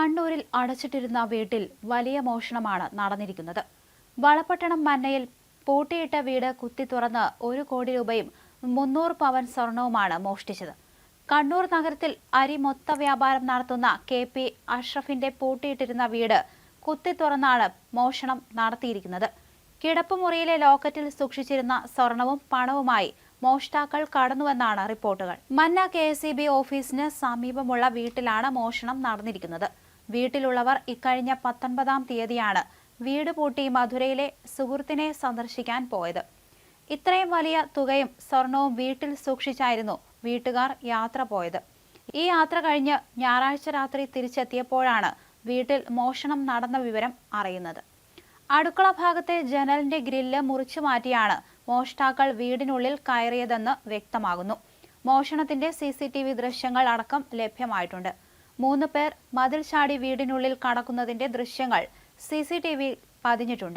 കണ്ണൂരിൽ അടച്ചിട്ടിരുന്ന വീട്ടിൽ വലിയ മോഷണമാണ് നടന്നിരിക്കുന്നത്. വളപട്ടണം മന്നയിൽ പൂട്ടിയിട്ട വീട് കുത്തി തുറന്ന് 1 കോടി രൂപയും 300 പവൻ സ്വർണവുമാണ് മോഷ്ടിച്ചത്. കണ്ണൂർ നഗരത്തിൽ അരി മൊത്ത വ്യാപാരം നടത്തുന്ന KP അഷ്റഫിന്റെ പൂട്ടിയിട്ടിരുന്ന വീട് കുത്തി തുറന്നാണ് മോഷണം നടത്തിയിരിക്കുന്നത്. കിടപ്പുമുറിയിലെ ലോക്കറ്റിൽ സൂക്ഷിച്ചിരുന്ന സ്വർണവും പണവുമായി മോഷ്ടാക്കൾ കടന്നുവെന്നാണ് റിപ്പോർട്ടുകൾ. മന്ന KSEB ഓഫീസിന് സമീപമുള്ള വീട്ടിലാണ് മോഷണം നടന്നിരിക്കുന്നത്. വീട്ടിലുള്ളവർ ഇക്കഴിഞ്ഞ 19-ാം തീയതിയാണ് വീട് പൂട്ടി മധുരയിലെ സുഹൃത്തിനെ സന്ദർശിക്കാൻ പോയത്. ഇത്രയും വലിയ തുകയും സ്വർണവും വീട്ടിൽ സൂക്ഷിച്ചായിരുന്നു വീട്ടുകാർ യാത്ര പോയത്. ഈ യാത്ര കഴിഞ്ഞ് ഞായറാഴ്ച രാത്രി തിരിച്ചെത്തിയപ്പോഴാണ് വീട്ടിൽ മോഷണം നടന്ന വിവരം അറിയുന്നത്. അടുക്കള ഭാഗത്തെ ജനലിന്റെ ഗ്രില്ല് മുറിച്ചു മാറ്റിയാണ് മോഷ്ടാക്കൾ വീടിനുള്ളിൽ കയറിയതെന്ന് വ്യക്തമാകുന്നു. മോഷണത്തിന്റെ CCTV ദൃശ്യങ്ങൾ അടക്കം ലഭ്യമായിട്ടുണ്ട്. 3 പേർ മതിൽ ചാടി വീടിനുള്ളിൽ കടക്കുന്നതിന്റെ ദൃശ്യങ്ങൾ CCTV പതിഞ്ഞിട്ടുണ്ട്.